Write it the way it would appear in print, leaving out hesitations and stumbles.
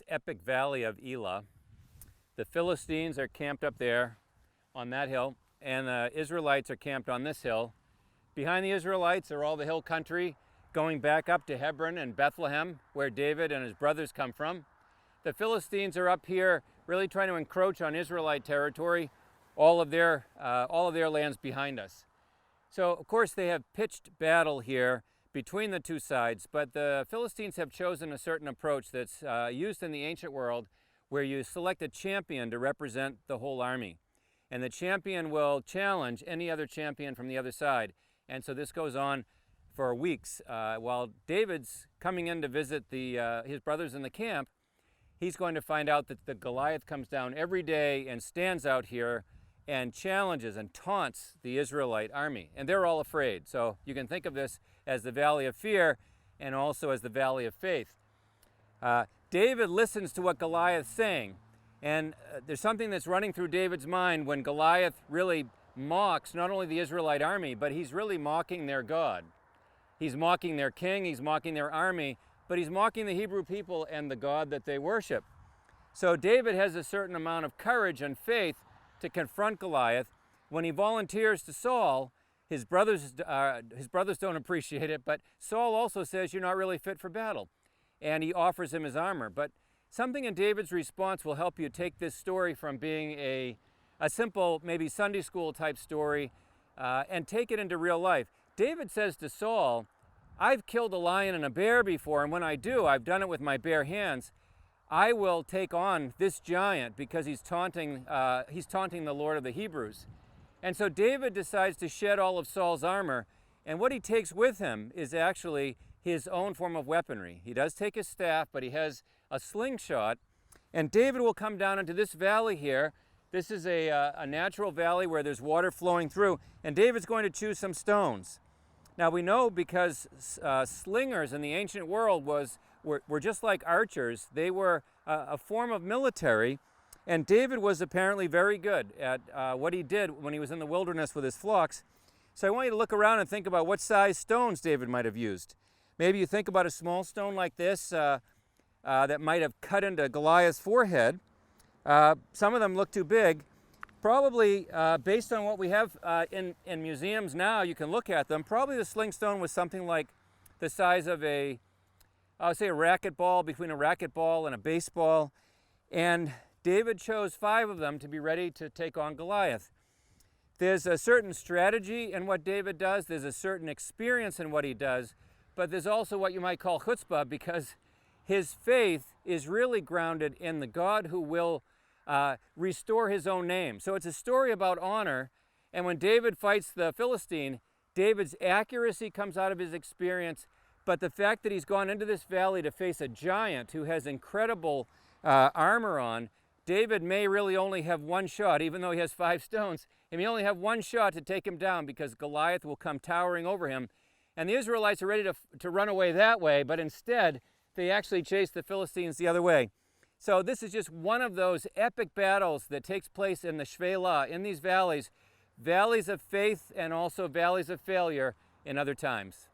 epic valley of Elah. The Philistines are camped up there on that hill, and the Israelites are camped on this hill. Behind the Israelites are all the hill country going back up to Hebron and Bethlehem, where David and his brothers come from. The Philistines are up here really trying to encroach on Israelite territory, all of their lands behind us. So, of course, they have pitched battle here between the two sides, but the Philistines have chosen a certain approach that's used in the ancient world, where you select a champion to represent the whole army. And the champion will challenge any other champion from the other side. And so this goes on for weeks. While David's coming in to visit his brothers in the camp, he's going to find out that the Goliath comes down every day and stands out here and challenges and taunts the Israelite army. And they're all afraid. So you can think of this as the valley of fear and also as the valley of faith. David listens to what Goliath's saying. And there's something that's running through David's mind when Goliath really mocks not only the Israelite army, but he's really mocking their God. He's mocking their king, he's mocking their army, but he's mocking the Hebrew people and the God that they worship. So David has a certain amount of courage and faith to confront Goliath. When he volunteers to Saul, his brothers don't appreciate it, but Saul also says, "You're not really fit for battle." And he offers him his armor. But something in David's response will help you take this story from being a simple, maybe Sunday school type story and take it into real life. David says to Saul, "I've killed a lion and a bear before, and when I do, I've done it with my bare hands. I will take on this giant because he's taunting the Lord of the Hebrews." And so David decides to shed all of Saul's armor, and what he takes with him is actually his own form of weaponry. He does take his staff, but he has a slingshot, and David will come down into this valley here. This is a natural valley where there's water flowing through, and David's going to choose some stones. Now we know because slingers in the ancient world were just like archers. They were a form of military, and David was apparently very good at what he did when he was in the wilderness with his flocks. So I want you to look around and think about what size stones David might have used. Maybe you think about a small stone like this that might have cut into Goliath's forehead. Some of them look too big. Probably, based on what we have in museums now, you can look at them. Probably the sling stone was something like the size of I would say a racquetball, between a racquetball and a baseball. And David chose 5 of them to be ready to take on Goliath. There's a certain strategy in what David does. There's a certain experience in what he does. But there's also what you might call chutzpah, because his faith is really grounded in the God who will restore his own name. So it's a story about honor. And when David fights the Philistine, David's accuracy comes out of his experience. But the fact that he's gone into this valley to face a giant who has incredible armor on, David may really only have one shot, even though he has 5 stones. He may only have one shot to take him down, because Goliath will come towering over him. And the Israelites are ready to run away that way, but instead they actually chase the Philistines the other way. So this is just one of those epic battles that takes place in the Elah, in these valleys of faith and also valleys of failure in other times.